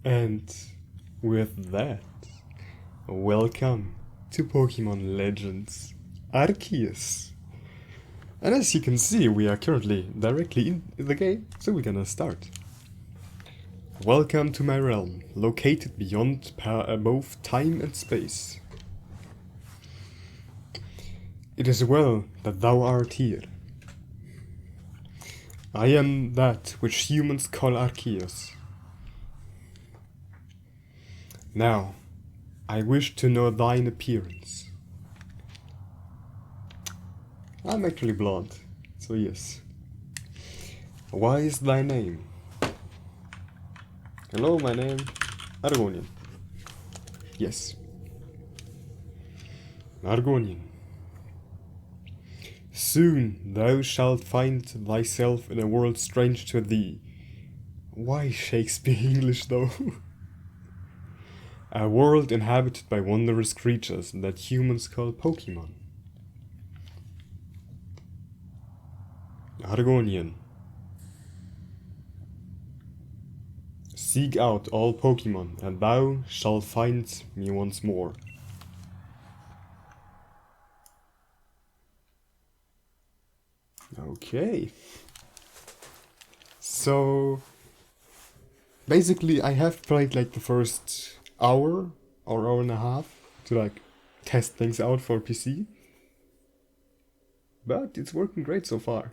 And with that, welcome to Pokemon Legends Arceus. And as you can see, we are currently directly in the game, so we're gonna start. Welcome to my realm, located beyond both time and space. It is well that thou art here. I am that which humans call Arceus. Now, I wish to know thine appearance. I'm actually blonde, so yes. Why is thy name? Hello, my name, Argonian. Yes. Argonian. Soon thou shalt find thyself in a world strange to thee. Why Shakespeare English though? A world inhabited by wondrous creatures that humans call Pokemon. Argonian. Seek out all Pokemon, and thou shalt find me once more. Okay. So basically I have played like the first hour or hour and a half to like test things out for PC. But it's working great so far.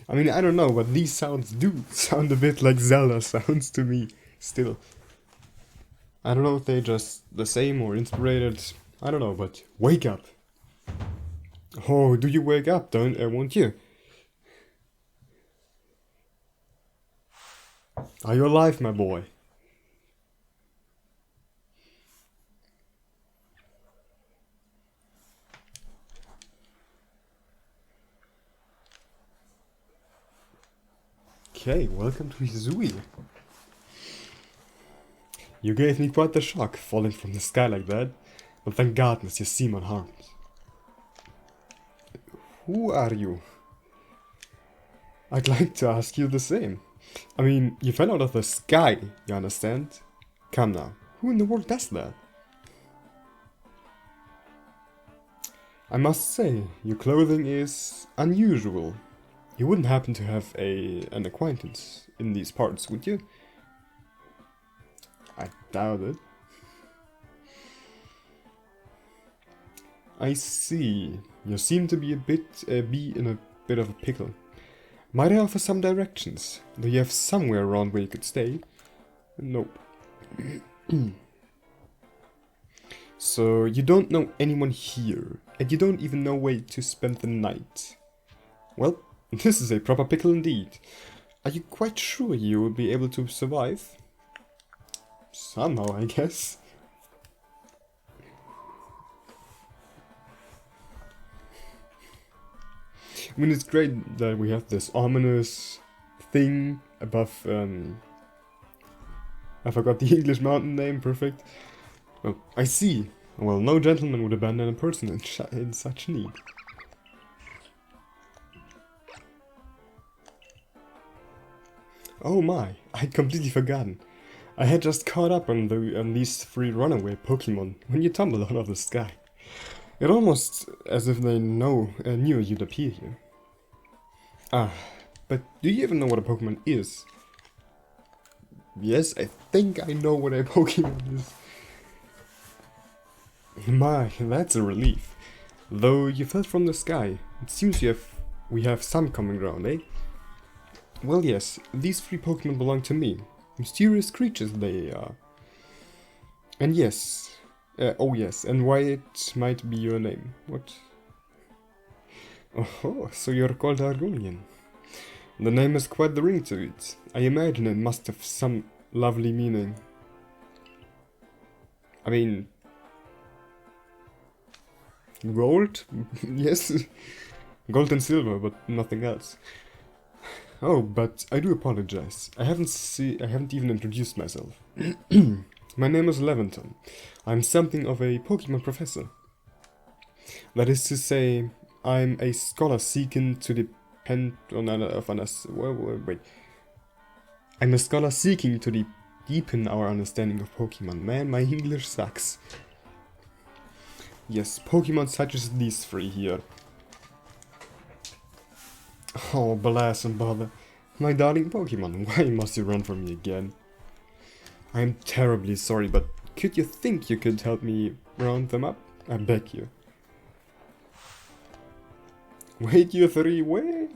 I mean, I don't know, but these sounds do sound a bit like Zelda sounds to me, still. I don't know if they're just the same or inspired, I don't know, but wake up! Oh, do you wake up, won't you? Are you alive, my boy? Okay, welcome to Hisui. You gave me quite the shock, falling from the sky like that, but thank goodness you seem unharmed. Who are you? I'd like to ask you the same. I mean, you fell out of the sky, you understand? Come now, who in the world does that? I must say, your clothing is unusual. You wouldn't happen to have an acquaintance in these parts, would you? I doubt it. I see. You seem to be in a bit of a pickle. Might I offer some directions? Do you have somewhere around where you could stay? Nope. So you don't know anyone here, and you don't even know where to spend the night. Well, this is a proper pickle indeed. Are you quite sure you will be able to survive? Somehow, I guess. I mean, it's great that we have this ominous thing above, I forgot the English mountain name, perfect. Well, I see. Well, no gentleman would abandon a person in such need. Oh my, I'd completely forgotten. I had just caught up on these three runaway Pokemon when you tumbled out of the sky. It almost as if they knew you'd appear here. Ah, but do you even know what a Pokemon is? Yes, I think I know what a Pokemon is. My, that's a relief. Though you fell from the sky, it seems we have some common ground, eh? Well, yes, these 3 Pokemon belong to me. Mysterious creatures they are. And yes, oh yes, and why it might be your name. What? Oh, so you're called Argonian. The name has quite the ring to it. I imagine it must have some lovely meaning. I mean... Gold? Yes. Gold and silver, but nothing else. Oh, but I do apologize. I haven't even introduced myself. My name is Leventon. I'm something of a Pokemon professor. That is to say, I'm a scholar seeking to depend on wait. I'm a scholar seeking to deepen our understanding of Pokemon. Man, my English sucks. Yes, Pokemon such as these 3 here. Oh, blast and bother. My darling Pokemon, why must you run from me again? I am terribly sorry, but could you think you could help me round them up? I beg you. Wait, you 3, wait!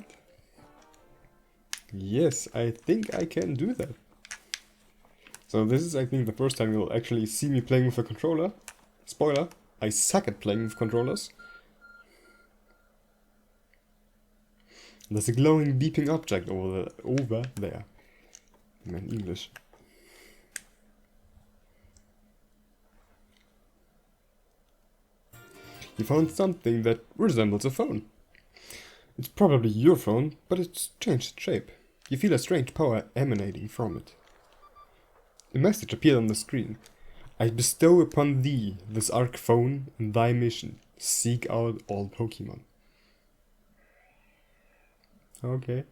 Yes, I think I can do that. So this is, I think, the first time you'll actually see me playing with a controller. Spoiler, I suck at playing with controllers. There's a glowing, beeping object over there. Man, English. You found something that resembles a phone. It's probably your phone, but it's changed shape. You feel a strange power emanating from it. A message appeared on the screen. I bestow upon thee this Arc phone and thy mission. Seek out all Pokemon. Okay.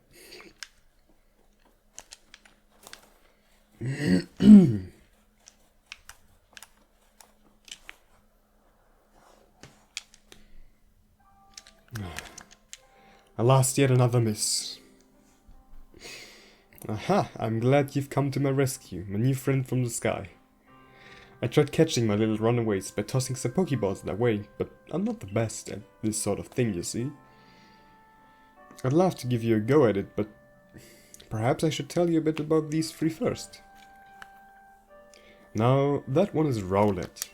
Alas, yet another miss. Aha, I'm glad you've come to my rescue, my new friend from the sky. I tried catching my little runaways by tossing some Pokeballs their way, but I'm not the best at this sort of thing, you see. I'd love to give you a go at it, but perhaps I should tell you a bit about these 3 first. Now, that one is Rowlet.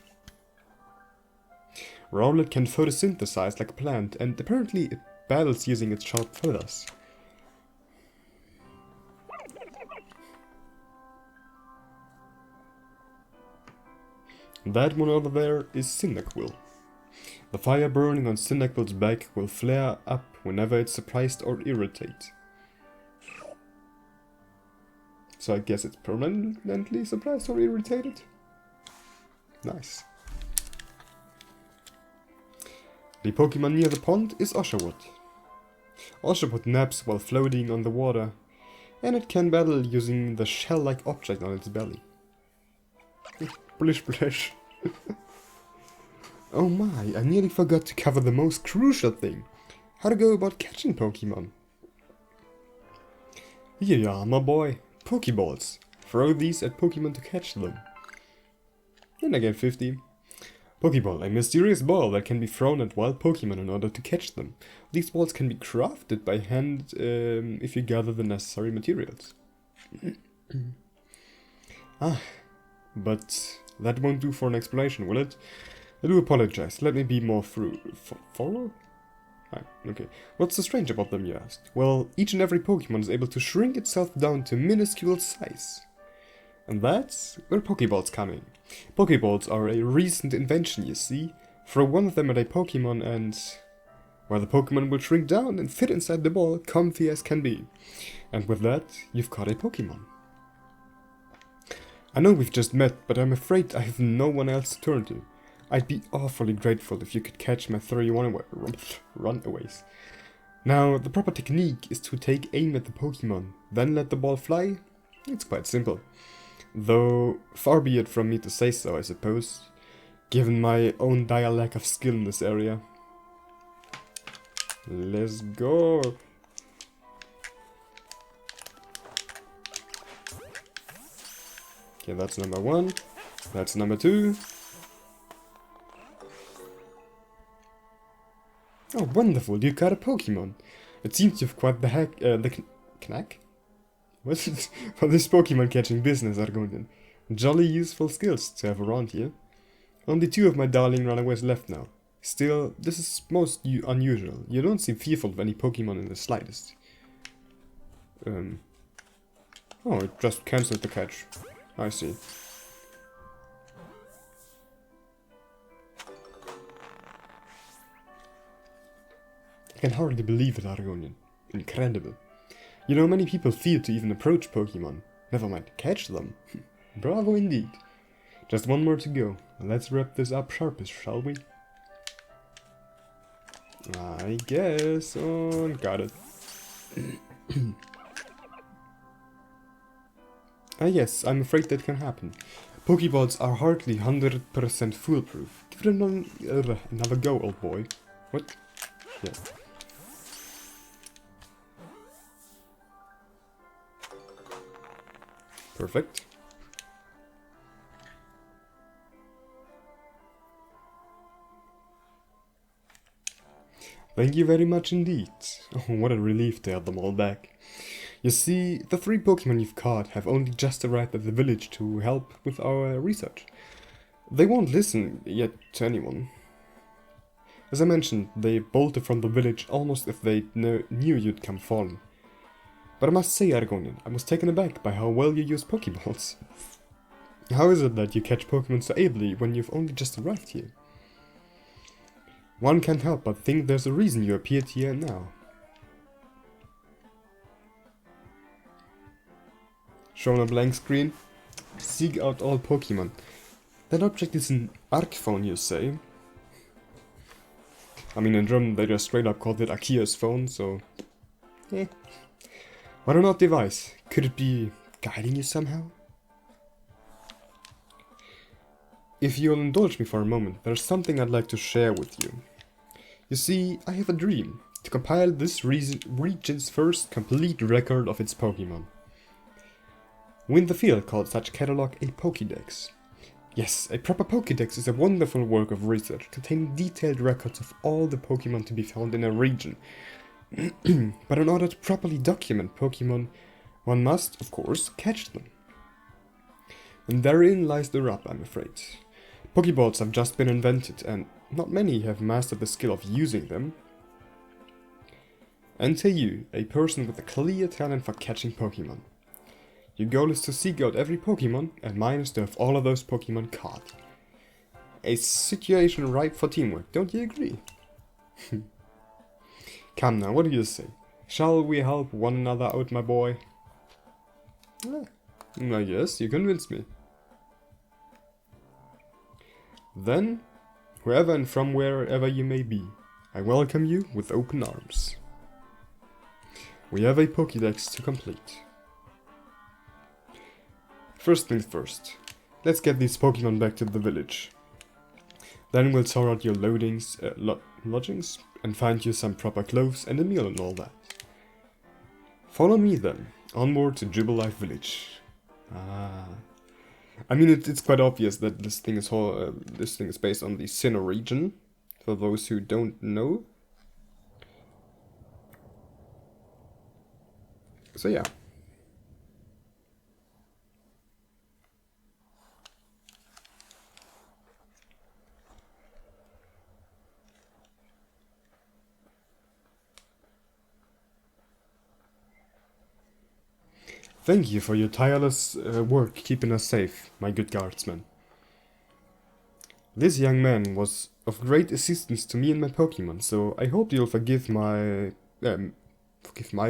Rowlet can photosynthesize like a plant, and apparently it battles using its sharp feathers. That one over there is Cyndaquil. The fire burning on Cyndaquil's back will flare up whenever it's surprised or irritated. So I guess it's permanently surprised or irritated? Nice. The Pokemon near the pond is Oshawott. Oshawott naps while floating on the water, and it can battle using the shell-like object on its belly. Blish blish. Oh my, I nearly forgot to cover the most crucial thing. How to go about catching Pokemon. Here you are, my boy. Pokeballs. Throw these at Pokemon to catch them. And I get 50. Pokeball, a mysterious ball that can be thrown at wild Pokemon in order to catch them. These balls can be crafted by hand if you gather the necessary materials. But that won't do for an explanation, will it? I do apologize. Let me be more thorough? Okay. What's so strange about them, you asked? Well, each and every Pokemon is able to shrink itself down to minuscule size. And that's where Pokeballs come in. Pokeballs are a recent invention, you see. Throw one of them at a Pokemon and... well, the Pokemon will shrink down and fit inside the ball, comfy as can be. And with that, you've caught a Pokemon. I know we've just met, but I'm afraid I have no one else to turn to. I'd be awfully grateful if you could catch my 3 runaways. Now, the proper technique is to take aim at the Pokemon, then let the ball fly. It's quite simple. Though, far be it from me to say so, I suppose, given my own dire lack of skill in this area. Let's go! Okay, that's number 1. That's number 2. Oh, wonderful! You got a Pokemon. It seems you've quite the knack. What? For this Pokemon catching business, Argonian. Jolly useful skills to have around here. Only 2 of my darling runaways left now. Still, this is most unusual. You don't seem fearful of any Pokemon in the slightest. Oh, it just cancelled the catch. I see. I can hardly believe it, Argonian. Incredible. You know, many people fear to even approach Pokemon. Never mind, catch them. Bravo indeed. Just 1 more to go. Let's wrap this up sharpish, shall we? I guess. Oh, got it. Ah yes, I'm afraid that can happen. Pokeballs are hardly 100% foolproof. Give it another go, old boy. What? Yeah. Perfect. Thank you very much indeed. Oh, what a relief to have them all back. You see, the 3 Pokemon you've caught have only just arrived at the village to help with our research. They won't listen yet to anyone. As I mentioned, they bolted from the village almost if they knew you'd come falling. But I must say, Argonian, I was taken aback by how well you use Pokeballs. How is it that you catch Pokemon so ably when you've only just arrived here? One can't help but think there's a reason you appeared here now. Shown a blank screen. Seek out all Pokemon. That object is an Arc-phone, you say? I mean, in German they just straight up called it Arceus phone, so... What an odd device. Could it be guiding you somehow? If you'll indulge me for a moment, there's something I'd like to share with you. You see, I have a dream, to compile this region's first complete record of its Pokemon. We in the field call such catalog a Pokédex. Yes, a proper Pokédex is a wonderful work of research, containing detailed records of all the Pokemon to be found in a region. But in order to properly document Pokemon, one must, of course, catch them. And therein lies the rub, I'm afraid. Pokeballs have just been invented, and not many have mastered the skill of using them. Enter you, a person with a clear talent for catching Pokemon. Your goal is to seek out every Pokemon, and mine is to have all of those Pokemon caught. A situation ripe for teamwork, don't you agree? Come now, what do you say? Shall we help one another out, my boy? I guess you convinced me. Then, wherever and from wherever you may be, I welcome you with open arms. We have a Pokédex to complete. First things first, let's get these Pokemon back to the village. Then we'll sort out your lodgings and find you some proper clothes and a meal and all that. Follow me then, onward to Jubilife Village. I mean, it's quite obvious that this thing is based on the Sinnoh region, for those who don't know. So yeah. Thank you for your tireless work keeping us safe, my good guardsman. This young man was of great assistance to me and my Pokemon, so I hope you'll forgive my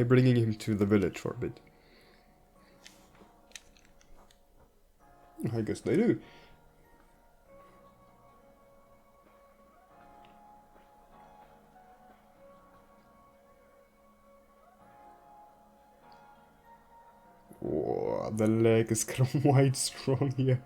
bringing him to the village for a bit. I guess they do. Whoa, the leg is quite strong here.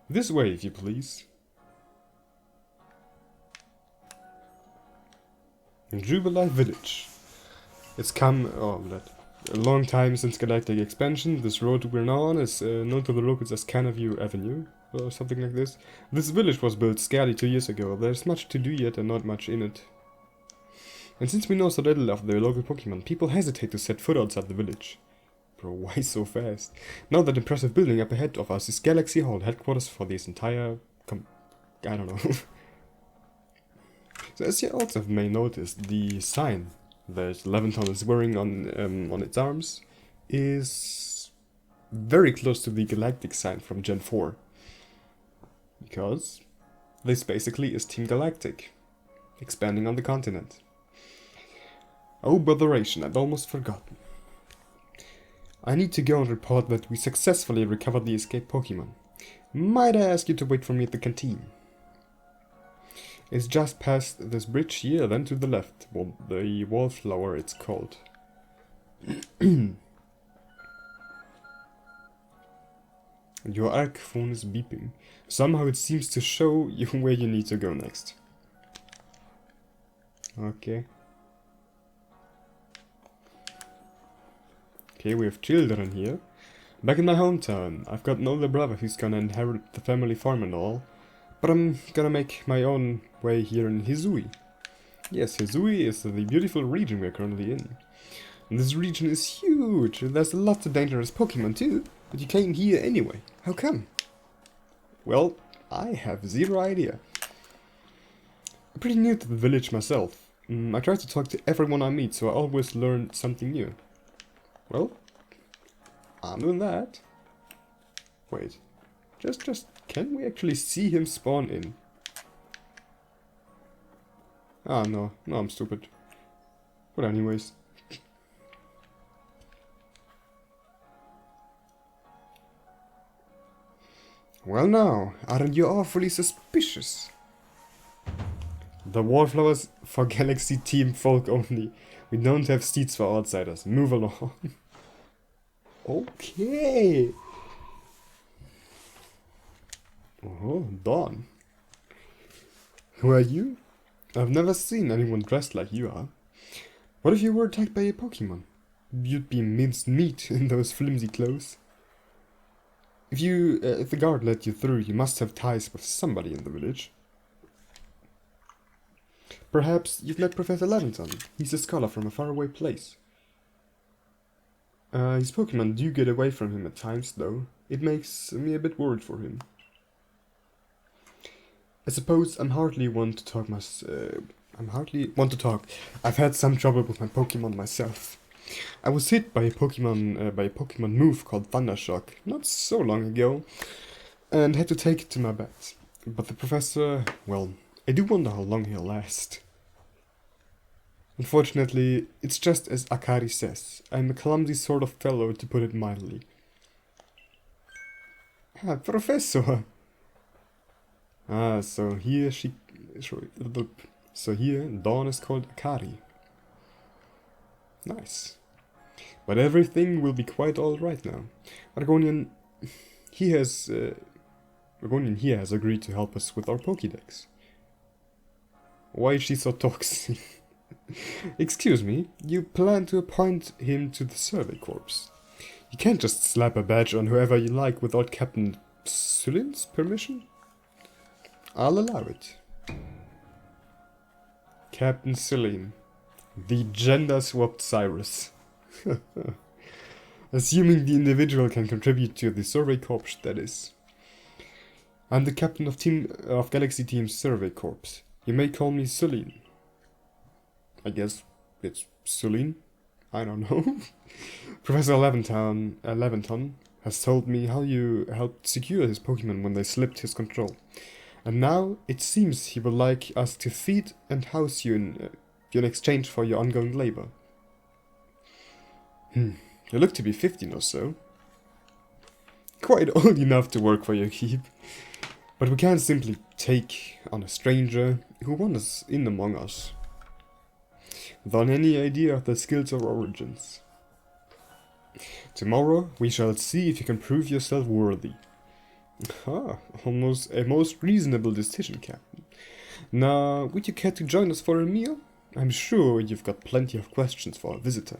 This way, if you please. Jubilife Village. It's come... oh, that... A long time since Galactic expansion, this road we're now on is known to the locals as Canaview Avenue, or something like this. This village was built scarcely 2 years ago. There's much to do yet and not much in it. And since we know so little of the local Pokemon, people hesitate to set foot outside the village. Bro, why so fast? Now that impressive building up ahead of us is Galaxy Hall, headquarters for this entire... I don't know. So as you also may notice, the sign that Leventon is wearing on its arms is very close to the Galactic sign from Gen 4. Because this basically is Team Galactic, expanding on the continent. Oh, botheration, I'd almost forgotten. I need to go and report that we successfully recovered the escaped Pokemon. Might I ask you to wait for me at the canteen? It's just past this bridge here, then to the left. Well, the wallflower it's called. Your arc phone is beeping. Somehow it seems to show you where you need to go next. Okay. Okay, we have children here. Back in my hometown, I've got an older brother who's gonna inherit the family farm and all. But I'm gonna make my own way here in Hisui. Yes, Hisui is the beautiful region we're currently in. And this region is huge. There's lots of dangerous Pokemon too. But you came here anyway. How come? Well, I have zero idea. I'm pretty new to the village myself. I try to talk to everyone I meet, so I always learn something new. Well, I'm doing that. Wait, just, can we actually see him spawn in? Ah, no, I'm stupid. But anyways. Well now, aren't you awfully suspicious? The wallflowers for Galaxy Team folk only. We don't have seats for outsiders. Move along. Okay. Oh, Dawn. Who are you? I've never seen anyone dressed like you are. What if you were attacked by a Pokemon? You'd be minced meat in those flimsy clothes. If the guard let you through, you must have ties with somebody in the village. Perhaps you've met Professor Leventon. He's a scholar from a faraway place. His Pokemon do get away from him at times, though. It makes me a bit worried for him. I suppose I'm hardly one to talk I've had some trouble with my Pokemon myself. I was hit by a Pokemon move called Thundershock not so long ago, and had to take it to my vet. But the professor, well, I do wonder how long he'll last. Unfortunately, it's just as Akari says. I'm a clumsy sort of fellow, to put it mildly. Ah, Professor! Ah, so here Dawn is called Akari. Nice. But everything will be quite alright now. Argonian here has agreed to help us with our Pokédex. Why is she so toxic? Excuse me, you plan to appoint him to the Survey Corps. You can't just slap a badge on whoever you like without Captain Sulin's permission? I'll allow it. Captain Sulin, the gender-swapped Cyrus. Assuming the individual can contribute to the Survey Corps, that is. I'm the captain of Galaxy Team's Survey Corps. You may call me Sulin. I guess it's Sulin? I don't know. Professor Leventon has told me how you helped secure his Pokemon when they slipped his control. And now it seems he would like us to feed and house you in exchange for your ongoing labor. You look to be 15 or so. Quite old enough to work for your keep. But we can't simply take on a stranger who wanders in among us without any idea of their skills or origins. Tomorrow we shall see if you can prove yourself worthy. Ah, almost a most reasonable decision, Captain. Now, would you care to join us for a meal? I'm sure you've got plenty of questions for our visitor.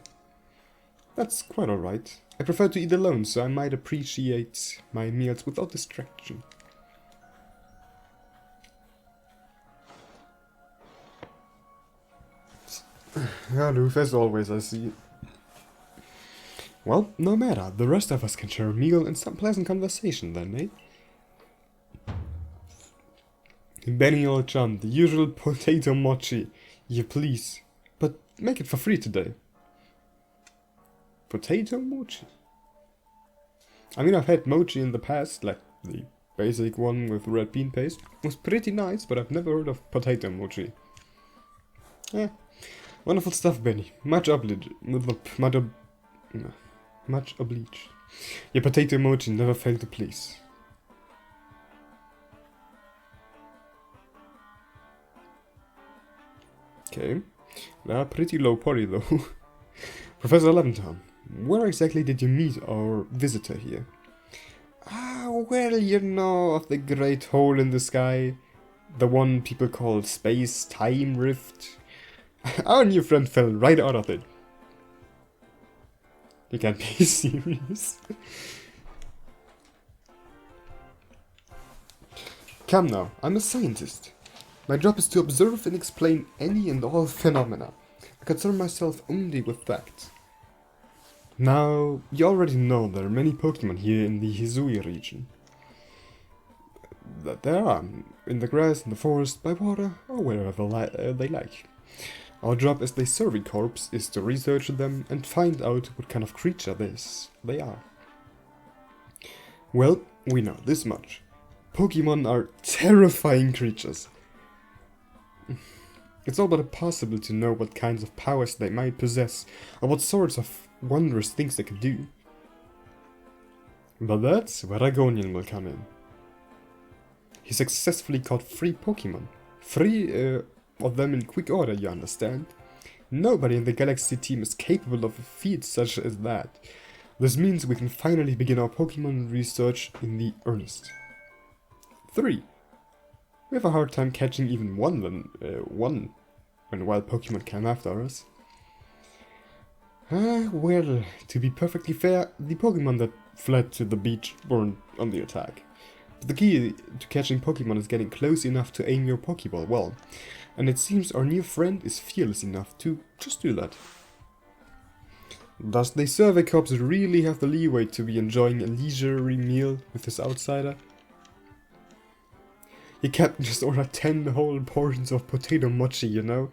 That's quite alright. I prefer to eat alone, so I might appreciate my meals without distraction. Aloof as always, I see. Well, no matter. The rest of us can share a meal and some pleasant conversation then, eh? Benny old chum, the usual potato mochi. Yeah, please. But make it for free today. Potato mochi? I mean, I've had mochi in the past, like the basic one with red bean paste. It was pretty nice, but I've never heard of potato mochi. Yeah. Wonderful stuff, Benny. Much obliged. Much obliged. Your potato emoji never failed to please. Okay. Pretty low party though. Professor Leventhal, where exactly did you meet our visitor here? Well, you know of the great hole in the sky. The one people call space-time rift. Our new friend fell right out of it. You can't be serious. Come now, I'm a scientist. My job is to observe and explain any and all phenomena. I concern myself only with facts. Now, you already know there are many Pokemon here in the Hisui region. That there are, in the grass, in the forest, by water, or wherever they like. Our job as the survey corps is to research them and find out what kind of creature they are. Well, we know this much. Pokemon are terrifying creatures. It's all but impossible to know what kinds of powers they might possess, or what sorts of wondrous things they can do. But that's where Agonian will come in. He successfully caught 3 Pokemon. 3 of them in quick order, you understand? Nobody in the Galaxy team is capable of a feat such as that. This means we can finally begin our Pokemon research in the earnest. 3. We have a hard time catching even one when wild Pokemon came after us. Well, to be perfectly fair, the Pokemon that fled to the beach weren't on the attack. But the key to catching Pokemon is getting close enough to aim your Pokeball well, and it seems our new friend is fearless enough to just do that. Does the Survey Corps really have the leeway to be enjoying a leisurely meal with this outsider? Your captain just ordered 10 whole portions of potato mochi, you know?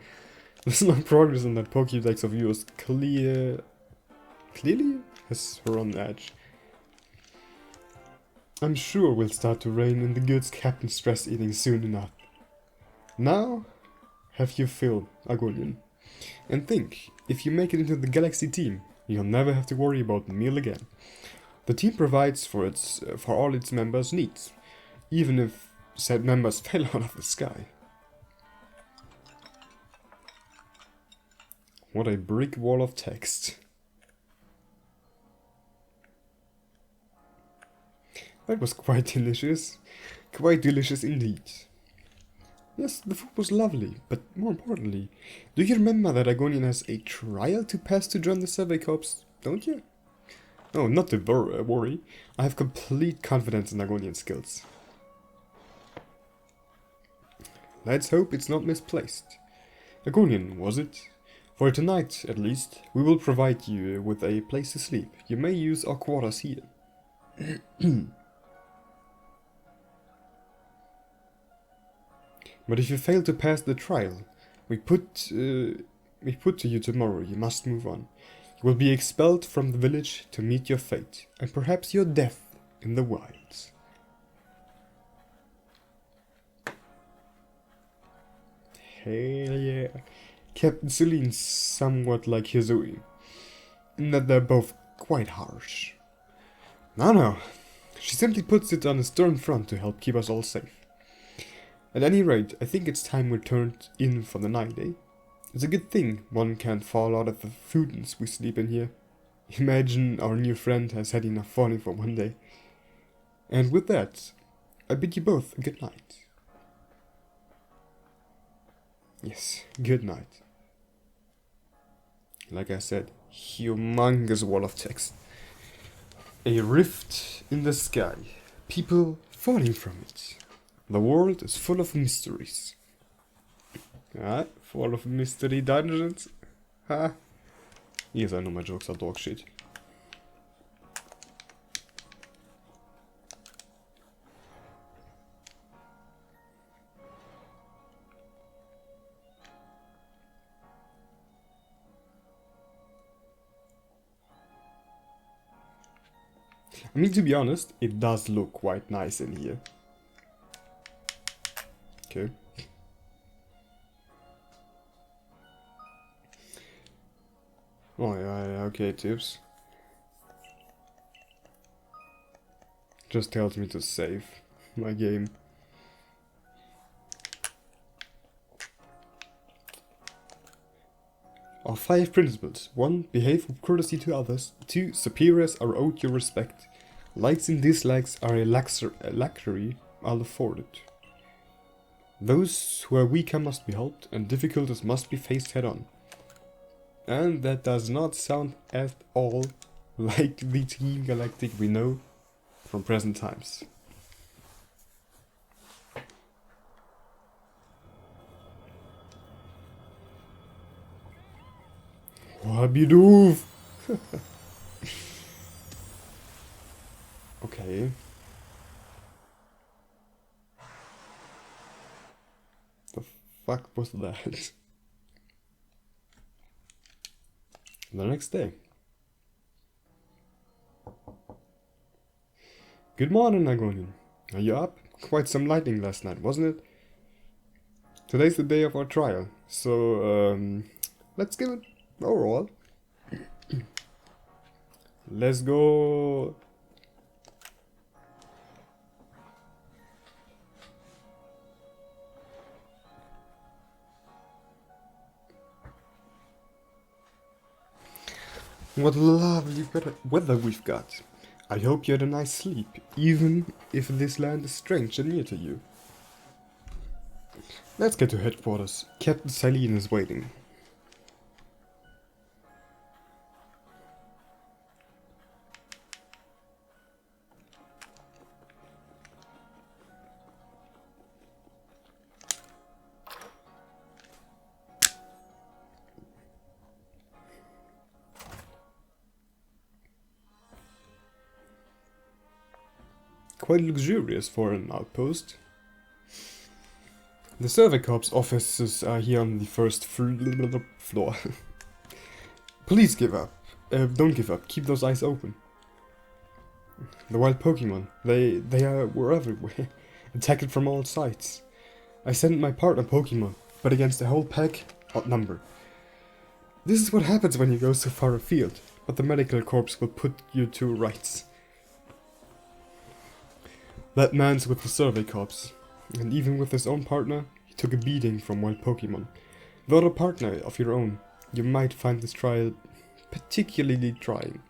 There's no progress in that Pokédex of yours. Clearly has her on edge. I'm sure we'll start to rein in the goods captain stress eating soon enough. Now, have your fill, Agonian. And think, if you make it into the Galaxy team, you'll never have to worry about the meal again. The team provides for all its members' needs, even if said members fell out of the sky. What a brick wall of text. That was quite delicious. Quite delicious indeed. Yes, the food was lovely, but more importantly, do you remember that Agonian has a trial to pass to join the Survey Corps, don't you? Oh, not to worry. I have complete confidence in Agonian's skills. Let's hope it's not misplaced. Agonian, was it? For tonight, at least, we will provide you with a place to sleep. You may use our quarters here. But if you fail to pass the trial, we put to you tomorrow, you must move on. You will be expelled from the village to meet your fate, and perhaps your death in the wilds. Hell yeah. Captain Celine's somewhat like Hisui, in that they're both quite harsh. No, she simply puts it on a stern front to help keep us all safe. At any rate, I think it's time we turned in for the night, eh? It's a good thing one can't fall out of the foodens we sleep in here. Imagine our new friend has had enough falling for one day. And with that, I bid you both a good night. Yes, good night. Like I said, Humongous wall of text. A rift in the sky. People falling from it. The world is full of mysteries. Ah, full of mystery dungeons. Ha. Yes, I know my jokes are dog shit. I mean, to be honest, it does look quite nice in here. Okay. Oh yeah, okay, tips. Just tells me to save my game. Our 5 principles. 1. Behave with courtesy to others. 2. Superiors are owed your respect. Likes and dislikes are a luxury I'll afford it. Those who are weaker must be helped, and difficulties must be faced head-on. And that does not sound at all like the Team Galactic we know from present times. Wabidoof! Okay. The fuck was that? The next day. Good morning, Nagonian. Are you up? Quite some lightning last night, wasn't it? Today's the day of our trial, so let's give it overall. Let's go. What lovely weather we've got. I hope you had a nice sleep, even if this land is strange and near to you. Let's get to headquarters. Captain Celine is waiting. Quite luxurious for an outpost. The Survey Corps offices are here on the first floor. Please give up. Don't give up. Keep those eyes open. The wild Pokemon. Were everywhere. Attacked from all sides. I sent my partner Pokemon, but against a whole pack, outnumbered. This is what happens when you go so far afield, but the medical corps will put you to rights. That man's with the Survey Corps, and even with his own partner, he took a beating from wild Pokemon. Without a partner of your own, you might find this trial particularly trying.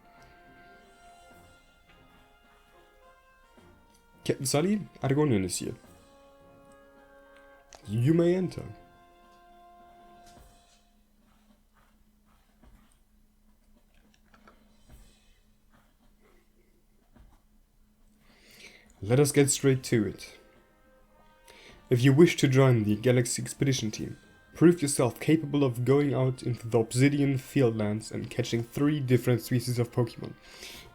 Captain Sully, Argonian is here. You may enter. Let us get straight to it. If you wish to join the Galaxy Expedition team, prove yourself capable of going out into the Obsidian Fieldlands and catching 3 different species of Pokemon.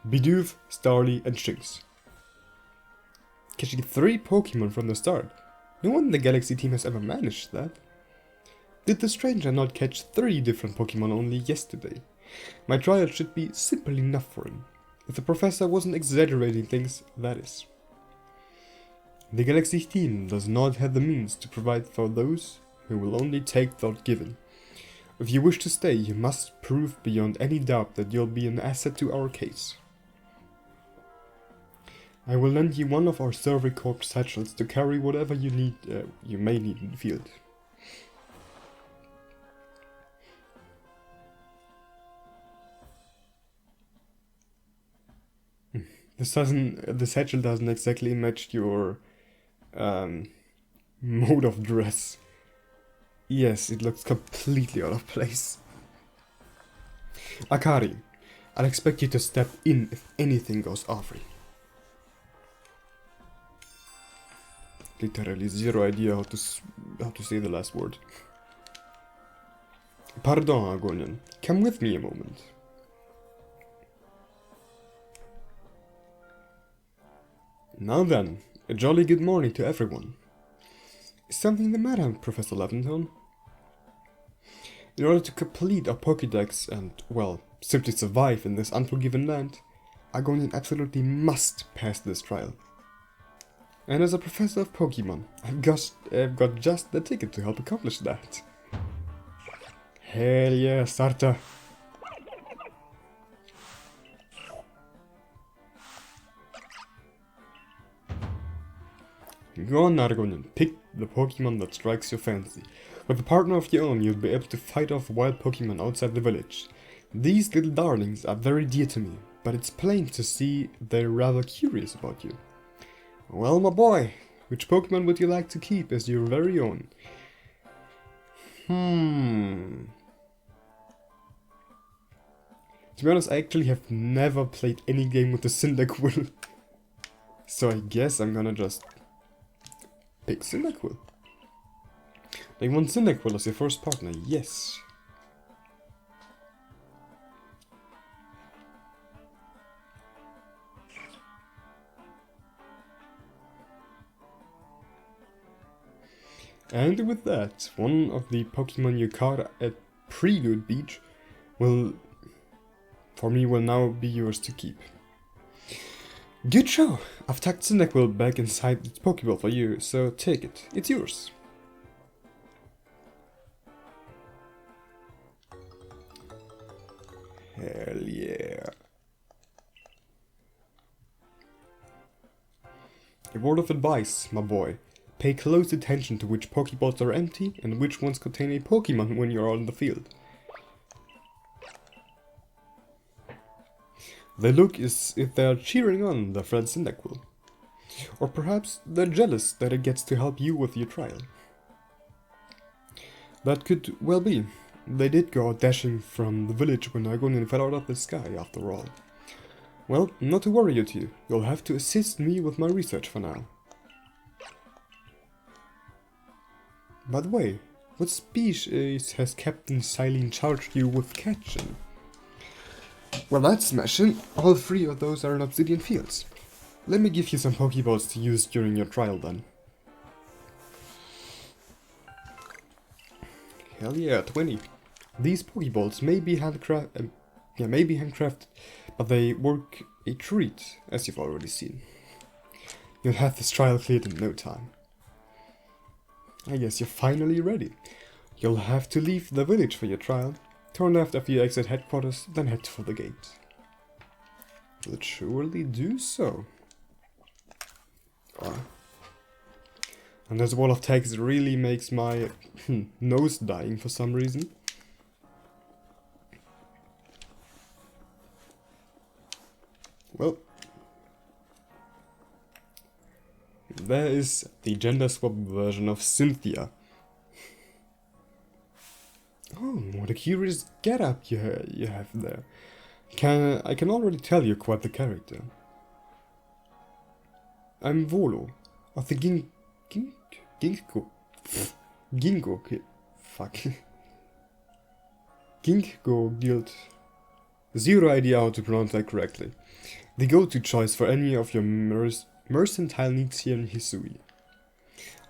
Bidoof, Starly, and Shinx. Catching 3 Pokemon from the start. No one in the Galaxy team has ever managed that. Did the stranger not catch 3 different Pokemon only yesterday? My trial should be simple enough for him. If the professor wasn't exaggerating things, that is. The Galaxy team does not have the means to provide for those who will only take without giving. If you wish to stay, you must prove beyond any doubt that you'll be an asset to our case. I will lend you one of our Survey Corps satchels to carry whatever you may need in the field. The satchel doesn't exactly match your mode of dress. Yes, it looks completely out of place. Akari, I'd expect you to step in if anything goes awry. Literally zero idea how to say the last word. Pardon, Agonian. Come with me a moment. Now then, a jolly good morning to everyone. Is something the matter, Professor Lavington? In order to complete our Pokédex and, well, simply survive in this unforgiven land, Agonian absolutely must pass this trial. And as a professor of Pokemon, I've got just the ticket to help accomplish that. Hell yeah, Starter! Go on, Argonian, pick the Pokemon that strikes your fancy. With a partner of your own, you'll be able to fight off wild Pokemon outside the village. These little darlings are very dear to me, but it's plain to see they're rather curious about you. Well, my boy, which Pokemon would you like to keep as your very own? To be honest, I actually have never played any game with the Cyndaquil. So I guess I'm gonna just pick Cyndaquil. They want Cyndaquil as your first partner, yes. And with that, one of the Pokemon you caught at Prelude Beach will now be yours to keep. Good show! I've tucked Cyndaquil back inside its Pokeball for you, so take it. It's yours. Hell yeah. A word of advice, my boy. Pay close attention to which Pokeballs are empty and which ones contain a Pokemon when you're on the field. They look as if they are cheering on their friend Cyndaquil. Or perhaps they're jealous that it gets to help you with your trial. That could well be. They did go out dashing from the village when Argonian fell out of the sky, after all. Well, not to worry you two. You'll have to assist me with my research for now. By the way, what species has Captain Silene charged you with catching? Well, that's smashing. All three of those are in Obsidian fields. Let me give you some Pokeballs to use during your trial then. Hell yeah, 20. These Pokeballs may be handcrafted, but they work a treat, as you've already seen. You'll have this trial cleared in no time. I guess you're finally ready. You'll have to leave the village for your trial. Turn left after you exit headquarters, then head for the gate. Let's surely do so. And this wall of text really makes my nose dying for some reason. Well, there is the gender swap version of Cynthia. Oh, what a curious getup you have there. I can already tell you're quite the character. I'm Volo, of the Ginkgo Guild. Zero idea how to pronounce that correctly. The go-to choice for any of your mercantile needs here in Hisui.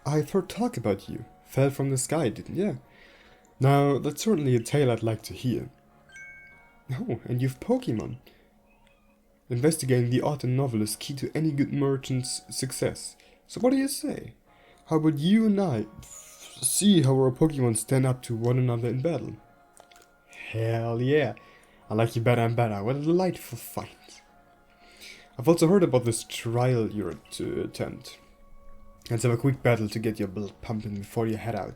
I've heard talk about you. Fell from the sky, didn't you? Now, that's certainly a tale I'd like to hear. Oh, and you've Pokemon. Investigating the art and novel is key to any good merchant's success. So what do you say? How about you and I see how our Pokemon stand up to one another in battle? Hell yeah. I like you better and better. What a delightful fight. I've also heard about this trial you're to attempt. Let's have a quick battle to get your blood pumping before you head out.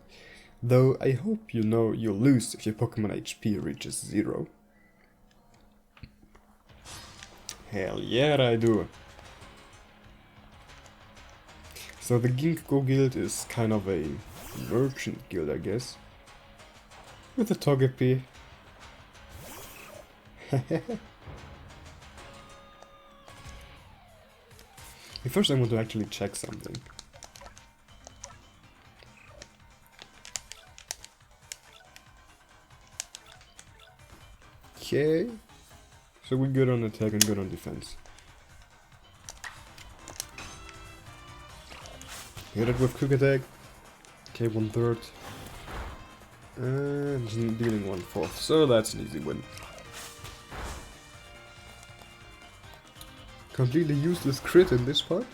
Though I hope you know you'll lose if your Pokemon HP reaches 0. Hell yeah, I do. So the Ginkgo Guild is kind of a merchant guild, I guess. With a Togepi. First I want to actually check something. Okay. So we're good on attack and good on defense. Hit it with quick attack. Okay, 1/3. And dealing 1/4. So that's an easy win. Completely useless crit in this part.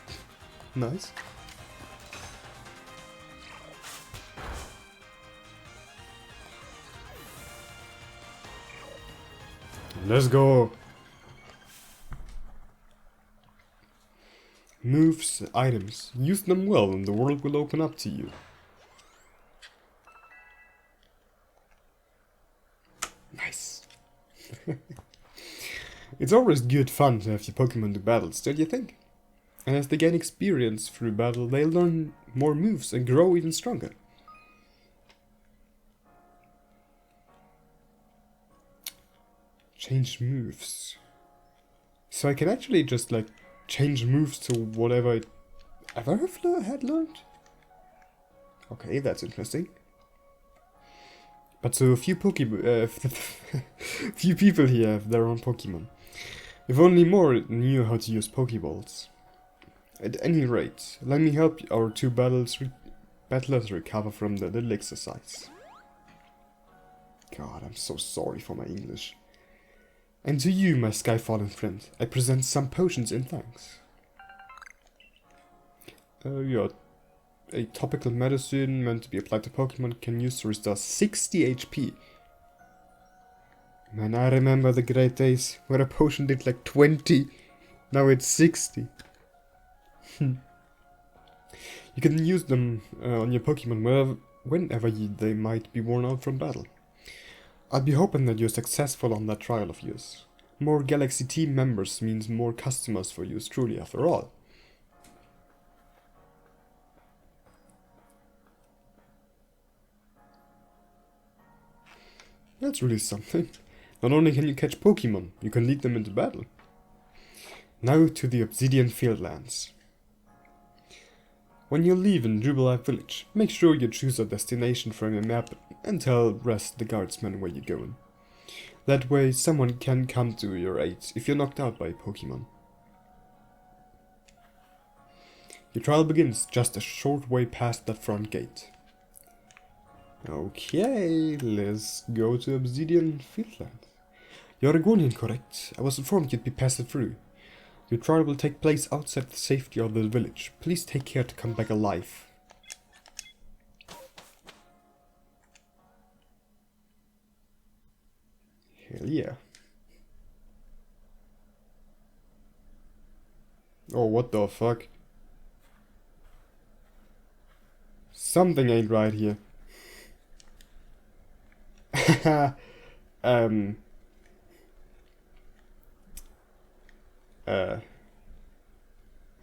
Nice. Let's go. Moves, items. Use them well and the world will open up to you. Nice. It's always good fun to have your Pokemon do battles, don't you think? And as they gain experience through battle, they learn more moves and grow even stronger. Change moves. So I can actually just like change moves to whatever I ever had learned? Okay, that's interesting. But so few few people here have their own Pokemon. If only more knew how to use Pokeballs. At any rate, let me help our two battlers recover from the little exercise. God, I'm so sorry for my English. And to you, my Skyfallen friend, I present some potions in thanks. Yeah, a topical medicine meant to be applied to Pokemon can use to restore 60 HP. Man, I remember the great days where a potion did like 20. Now it's 60. You can use them on your Pokemon whenever they might be worn out from battle. I'll be hoping that you're successful on that trial of yours. More Galaxy team members means more customers for you, truly, after all. That's really something. Not only can you catch Pokemon, you can lead them into battle. Now to the Obsidian Fieldlands. When you leave in Jubilife Village, make sure you choose a destination from your map and tell the guardsmen where you're going. That way someone can come to your aid if you're knocked out by a Pokemon. Your trial begins just a short way past that front gate. Okay, let's go to Obsidian Fieldlands. You're a Guardian, correct? I was informed you'd be passed through. Your trial will take place outside the safety of the village. Please take care to come back alive. Hell yeah. Oh, what the fuck? Something ain't right here.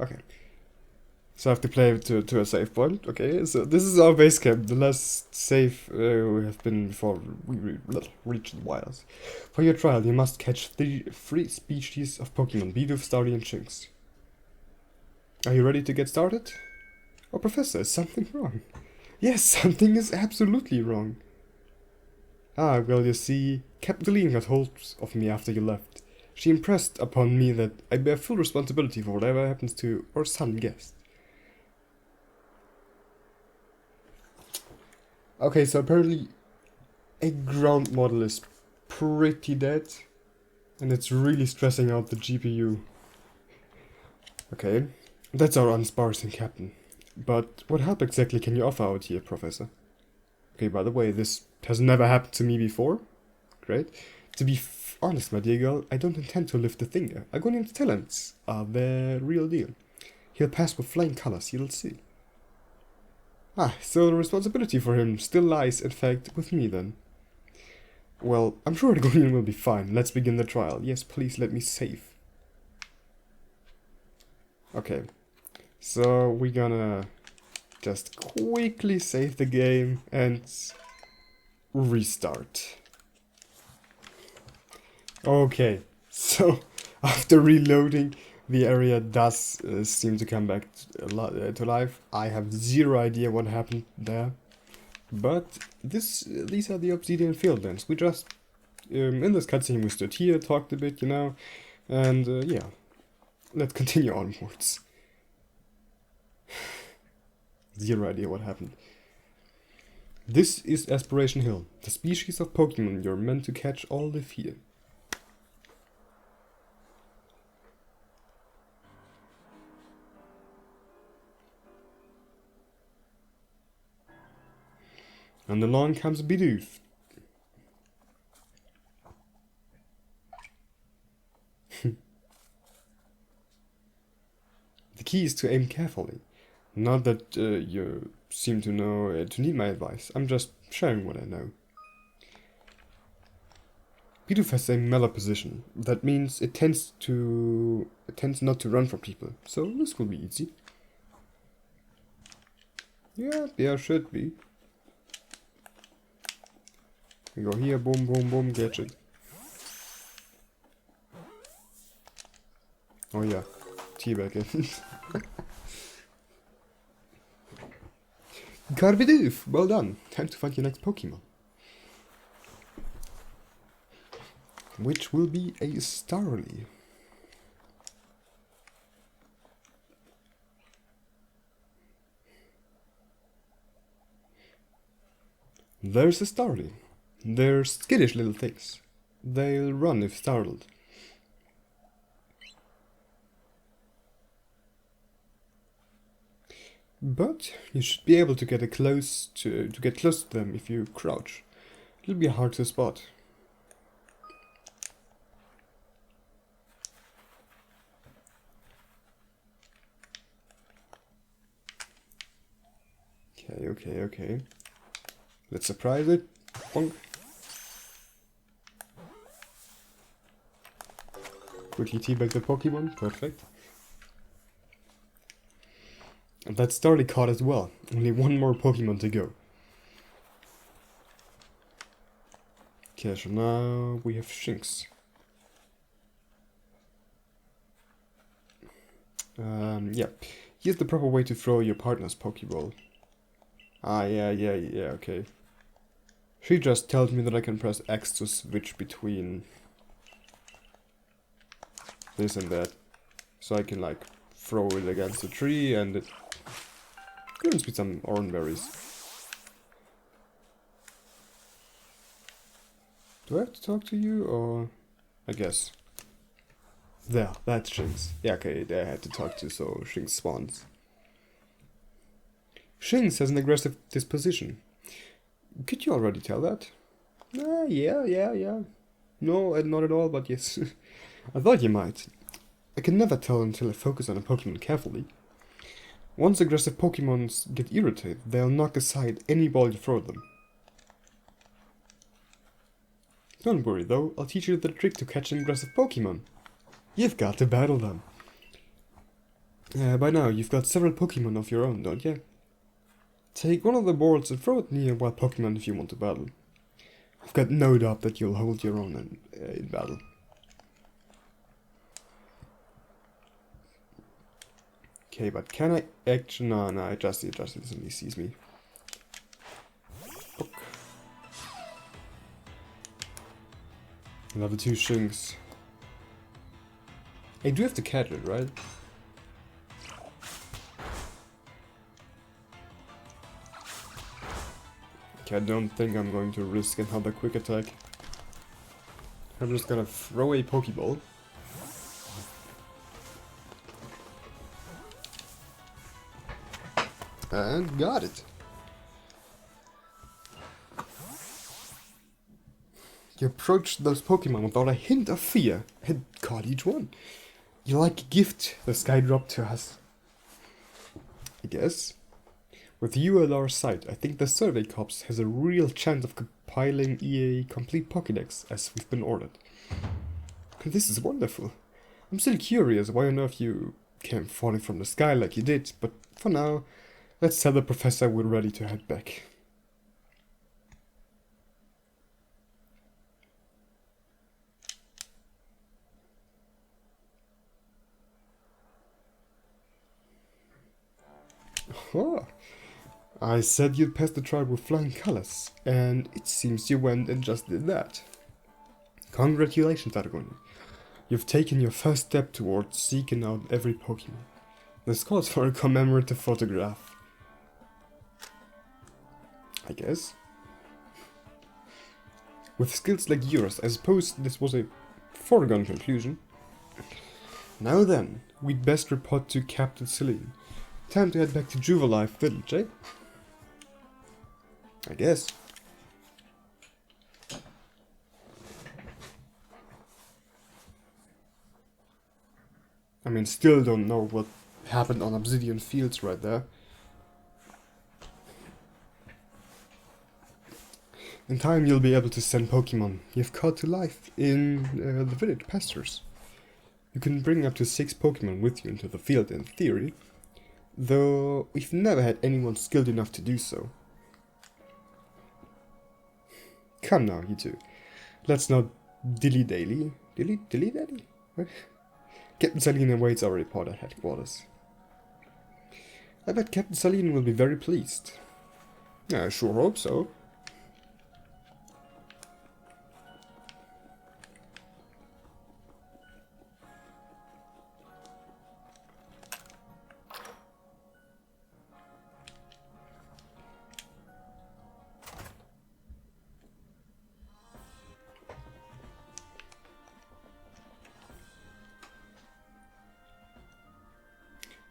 Okay. So I have to play to a save point. Okay, so this is our base camp, the last safe we have been before we reach the wilds. For your trial, you must catch three species of Pokemon, Bidoof, Starly, and Shinx. Are you ready to get started? Oh, Professor, is something wrong? Yes, something is absolutely wrong. Ah, well, you see, Captain Gleam got hold of me after you left. She impressed upon me that I bear full responsibility for whatever happens to our son guest. Okay, so apparently a ground model is pretty dead, and it's really stressing out the GPU. Okay, that's our unsparsing captain. But what help exactly can you offer out here, Professor? Okay, by the way, this has never happened to me before. Great. To be honest, my dear girl, I don't intend to lift a finger. Argonian's talents are the real deal. He'll pass with flying colors, you'll see. Ah, so the responsibility for him still lies, in fact, with me then. Well, I'm sure Argonian will be fine. Let's begin the trial. Yes, please let me save. Okay. So we're gonna just quickly save the game and restart. Okay, so after reloading, the area does seem to come back to life. I have zero idea what happened there, but these are the Obsidian Fieldlands. We just in this cutscene we stood here, talked a bit, you know, and yeah, let's continue onwards. Zero idea what happened. This is Aspiration Hill, the species of Pokemon you're meant to catch all live here. And along comes Bidoof. The key is to aim carefully. Not that you seem to know to need my advice. I'm just sharing what I know. Bidoof has a mellow position. That means it tends not to run from people. So this will be easy. Yeah, should be. We go here, boom, boom, boom, gadget. Oh yeah, teabag in. Got Bidoof! Well done. Time to find your next Pokemon. Which will be a Starly. There's a Starly. They're skittish little things. They'll run if startled. But you should be able to get close to them if you crouch. It'll be hard to spot. Okay. Let's surprise it. Bonk. Quickly teabag the Pokemon. Perfect. And that Starly caught as well. Only one more Pokemon to go. Okay, so now we have Shinx. Yeah. Here's the proper way to throw your partner's Pokeball. Ah, yeah, okay. She just tells me that I can press X to switch between this and that. So I can, like, throw it against the tree and it gives me some orange berries. Do I have to talk to you, or... I guess. There, that's Shinx. Yeah, okay, I had to talk to, so Shinx spawns. Shinx has an aggressive disposition. Could you already tell that? Yeah. No, not at all, but yes. I thought you might. I can never tell until I focus on a Pokemon carefully. Once aggressive Pokemons get irritated, they'll knock aside any ball you throw them. Don't worry though, I'll teach you the trick to catching aggressive Pokemon. You've got to battle them. By now, you've got several Pokemon of your own, don't you? Take one of the balls and throw it near a wild Pokemon if you want to battle. I've got no doubt that you'll hold your own in battle. Okay, but can I actually... No, it just instantly sees me. Book. Another 2 Shinx. I do have to catch it, right? Okay, I don't think I'm going to risk another quick attack. I'm just gonna throw a Pokeball. And got it. You approached those Pokemon without a hint of fear and caught each one. You're like a gift the sky dropped to us. I guess. With you at our side, I think the Survey Corps has a real chance of compiling a complete Pokédex as we've been ordered. This is wonderful. I'm still curious why on earth you came falling from the sky like you did, but for now, let's tell the professor we're ready to head back. Oh, I said you'd pass the trial with flying colors, and it seems you went and just did that. Congratulations, Argon. You've taken your first step towards seeking out every Pokemon. This calls for a commemorative photograph. I guess. With skills like yours, I suppose this was a foregone conclusion. Now then, we'd best report to Captain Celine. Time to head back to Jubilife Village, eh? I guess. I mean, still don't know what happened on Obsidian Fields right there. In time you'll be able to send Pokemon you've caught to life in the village pastures. You can bring up to 6 Pokemon with you into the field in theory, though we've never had anyone skilled enough to do so. Come now, you two. Let's not dilly-dally. Dilly-dally? What? Captain Saline awaits our report at headquarters. I bet Captain Saline will be very pleased. I sure hope so.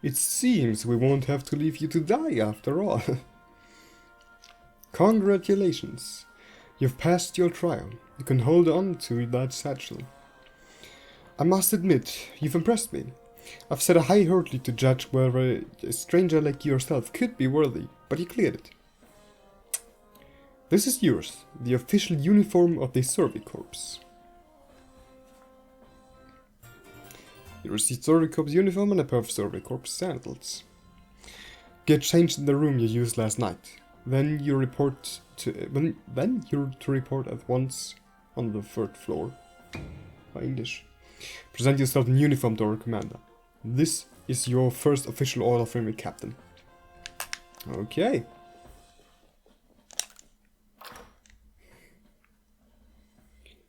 It seems we won't have to leave you to die after all. Congratulations. You've passed your trial. You can hold on to that satchel. I must admit, you've impressed me. I've set a high hurdle to judge whether a stranger like yourself could be worthy, but you cleared it. This is yours, the official uniform of the Survey Corps. You received Survey Corps uniform and a pair of Survey Corps sandals. Get changed in the room you used last night. Then you're to report at once on the 3rd floor. By English. Present yourself in uniform to our commander. This is your first official order from your captain. Okay.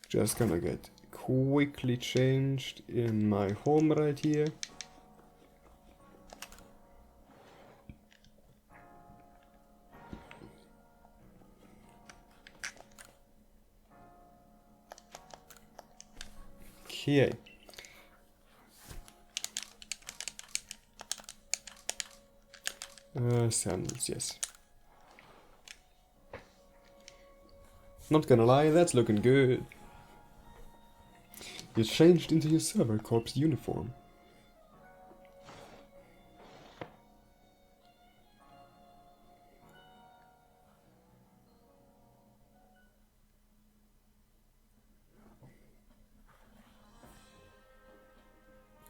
Just gonna get quickly changed in my home right here. Okay. Sandals, yes. Not gonna lie, that's looking good. You changed into your Survey Corps uniform.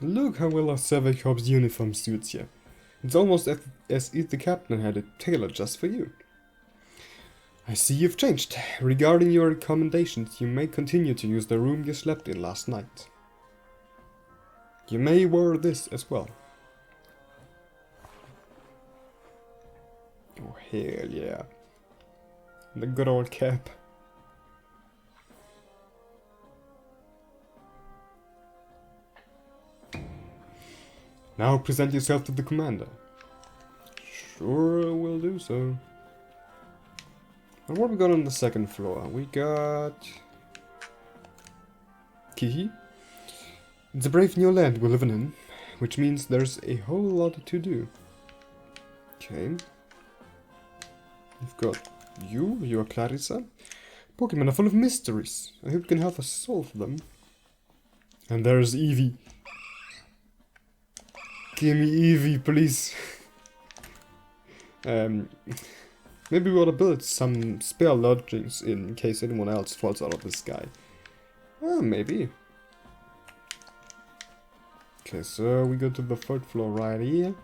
Look how well our Survey Corps uniform suits you. It's almost as if the captain had it tailored just for you. I see you've changed. Regarding your recommendations, you may continue to use the room you slept in last night. You may wear this as well. Oh, hell yeah. The good old cap. Now present yourself to the commander. Sure, will do so. And what we got on the 2nd floor? We got... Kihi. It's a brave new land we're living in, which means there's a whole lot to do. Okay. We've got you are Clarissa. Pokemon are full of mysteries. I hope you can help us solve them. And there's Eevee. Give me Eevee, please. Maybe we ought to build some spare lodgings in case anyone else falls out of the sky. Well, maybe. Okay, so we go to the 3rd floor right here.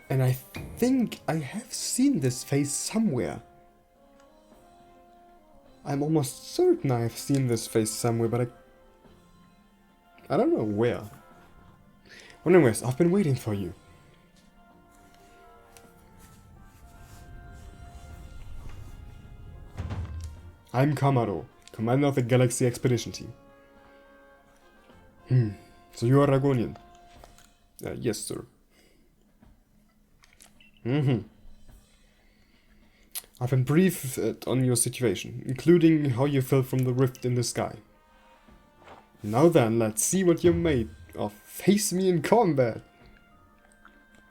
And I think I have seen this face somewhere. I'm almost certain I've seen this face somewhere, but I don't know where. Well, anyways, I've been waiting for you. I'm Kamado, commander of the Galaxy Expedition Team. So you are Ragonian? Yes, sir. I've been briefed on your situation, including how you fell from the rift in the sky. Now then, let's see what you're made of. Face me in combat!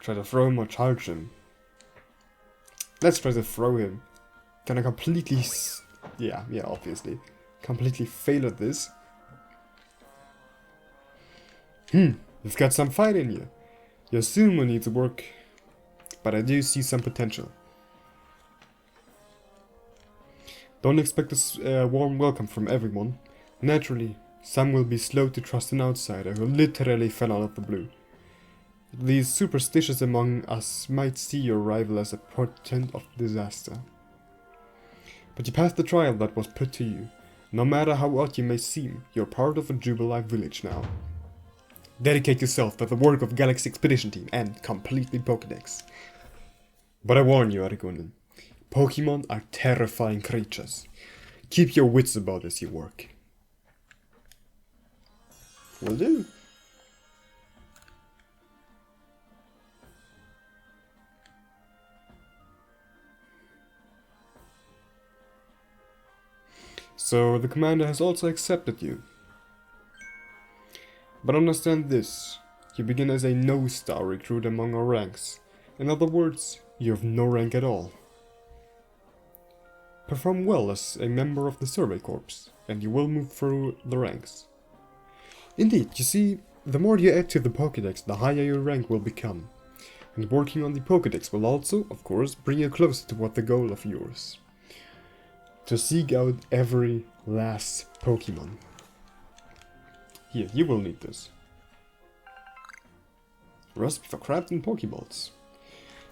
Try to throw him or charge him. Let's try to throw him. Can I completely... yeah, obviously. Completely fail at this. You've got some fight in you. Your sumo needs work, but I do see some potential. Don't expect a warm welcome from everyone. Naturally, some will be slow to trust an outsider who literally fell out of the blue. These superstitious among us might see your arrival as a portent of disaster. But you passed the trial that was put to you. No matter how odd you may seem, you're part of a Jubilife village now. Dedicate yourself to the work of Galaxy Expedition Team and complete the Pokédex. But I warn you, Argonin, Pokemon are terrifying creatures. Keep your wits about as you work. Will do. So the commander has also accepted you. But understand this, you begin as a no-star recruit among our ranks. In other words, you have no rank at all. Perform well as a member of the Survey Corps, and you will move through the ranks. Indeed, you see, the more you add to the Pokédex, the higher your rank will become. And working on the Pokédex will also, of course, bring you closer to what the goal of yours. To seek out every last Pokemon. Here, you will need this. Recipe for crafting Pokeballs.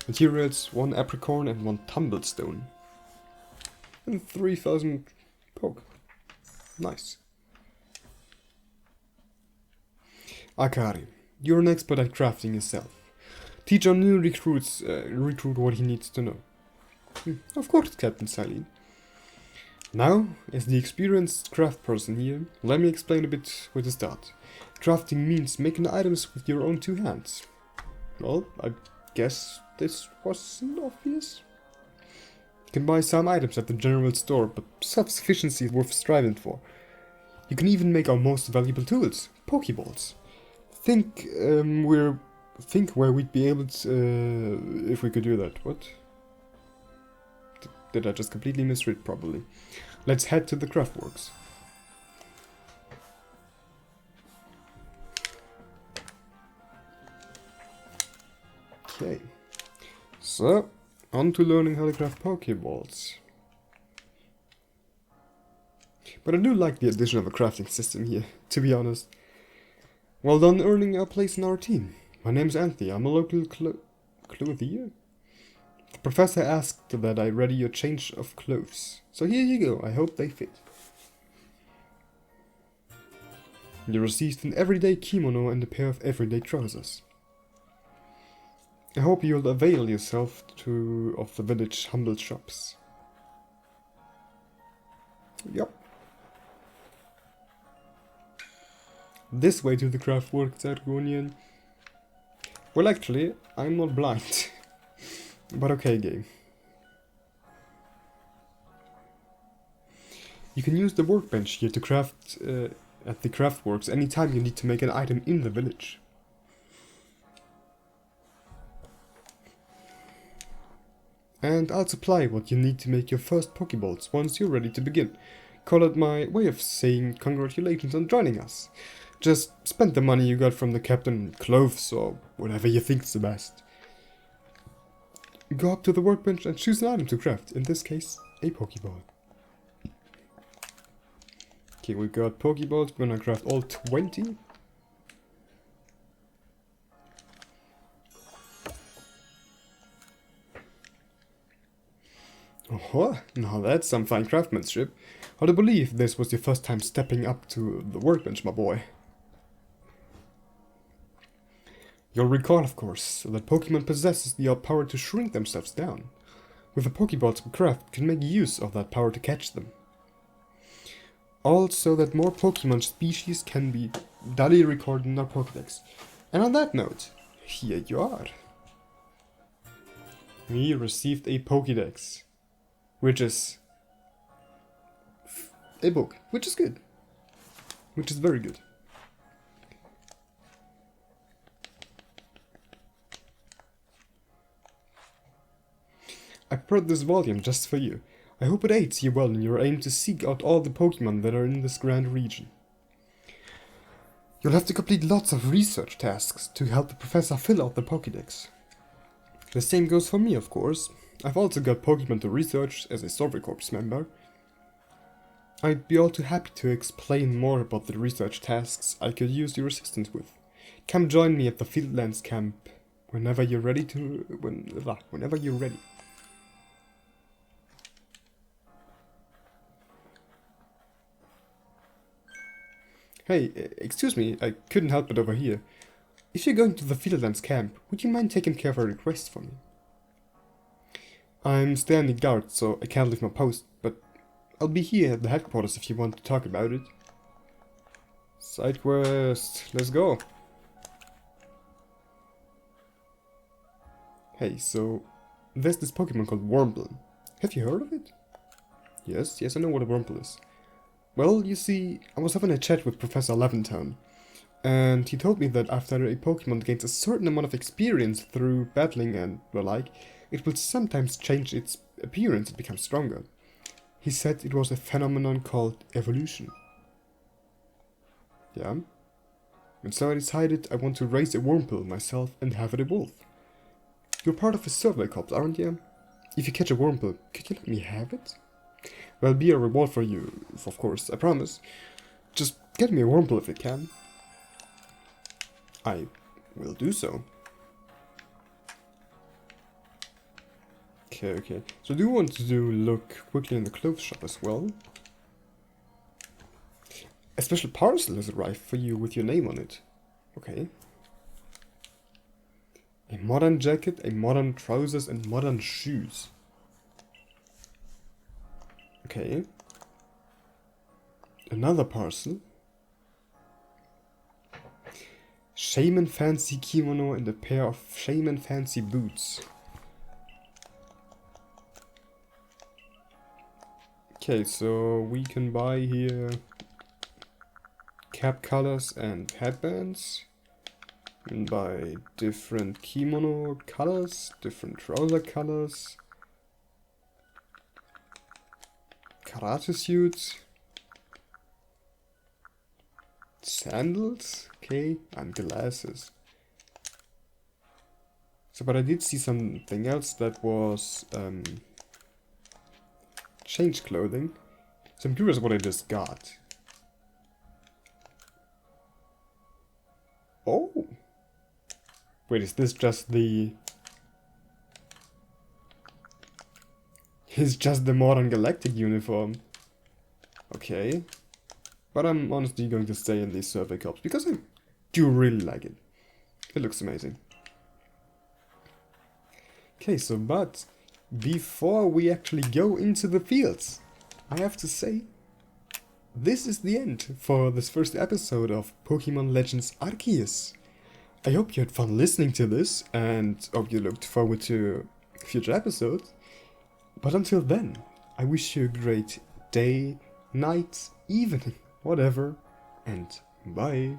Materials, 1 apricorn and 1 tumblestone. And 3000 poke. Nice. Akari, you're an expert at crafting yourself. Teach our new recruit what he needs to know. Of course, Captain Silene. Now, as the experienced craft person here, let me explain a bit where to start. Crafting means making items with your own 2 hands. Well, I guess this wasn't obvious. You can buy some items at the general store, but self-sufficiency is worth striving for. You can even make our most valuable tools, Pokeballs. Think where we'd be able to, if we could do that. What? Did I just completely misread? Probably. Let's head to the craftworks. Okay. So, on to learning how to craft Pokeballs. But I do like the addition of a crafting system here, to be honest. Well done earning a place in our team. My name's Anthony, I'm a local clothier. The professor asked that I ready your change of clothes. So here you go, I hope they fit. You received an everyday kimono and a pair of everyday trousers. I hope you'll avail yourself of the village humble shops. Yup. This way to the craftworks, Argonian. Well, actually, I'm not blind. But okay, game. You can use the workbench here to craft at the craftworks anytime you need to make an item in the village. And I'll supply what you need to make your first Pokeballs once you're ready to begin. Call it my way of saying congratulations on joining us. Just spend the money you got from the captain, clothes, or whatever you think's the best. Go up to the workbench and choose an item to craft, in this case, a Pokeball. Okay, we got Pokeballs, we're gonna craft all 20. Oh, Now that's some fine craftsmanship. Hard to believe this was your first time stepping up to the workbench, my boy. You'll recall, of course, that Pokemon possesses the odd power to shrink themselves down. With the Pokeballs we craft, can make use of that power to catch them. Also that more Pokemon species can be duly recorded in our Pokédex. And on that note, here you are. We received a Pokédex, which is a book, which is good. Which is very good. I brought this volume just for you. I hope it aids you well in your aim to seek out all the Pokemon that are in this grand region. You'll have to complete lots of research tasks to help the professor fill out the Pokédex. The same goes for me, of course. I've also got Pokemon to research as a Survey Corps member. I'd be all too happy to explain more about the research tasks I could use your assistance with. Come join me at the Fieldlands camp whenever you're ready whenever you're ready. Hey, excuse me, I couldn't help it over here. If you're going to the Fieldlands camp, would you mind taking care of a request for me? I'm standing guard, so I can't leave my post, but I'll be here at the headquarters if you want to talk about it. Side quest, let's go. Hey, so there's this Pokemon called Wurmple. Have you heard of it? Yes, I know what a Wurmple is. Well, you see, I was having a chat with Professor Laventown, and he told me that after a Pokemon gains a certain amount of experience through battling and the like, it will sometimes change its appearance and become stronger. He said it was a phenomenon called evolution. Yeah? And so I decided I want to raise a Wurmple myself and have it evolve. You're part of a survey corps, aren't you? If you catch a Wurmple, could you let me have it? There'll be a reward for you, of course, I promise. Just get me a Wurmple if you can. I will do so. Okay. So do you want to look quickly in the clothes shop as well? A special parcel has arrived for you with your name on it. Okay. A modern jacket, a modern trousers, and modern shoes. Okay. Another parcel. Shaman fancy kimono and a pair of shaman fancy boots. Okay, so we can buy here cap colors and headbands. We can buy different kimono colors, different trouser colors. Karate suits. Sandals, okay, and glasses. So, but I did see something else that was change clothing. So I'm curious what I just got. Oh! Wait, is this just the... It's just the modern galactic uniform. Okay. But I'm honestly going to stay in these survey corps because I do really like it. It looks amazing. Okay, so but before we actually go into the fields, I have to say, this is the end for this first episode of Pokemon Legends Arceus. I hope you had fun listening to this and hope you looked forward to future episodes. But until then, I wish you a great day, night, evening, whatever, and bye.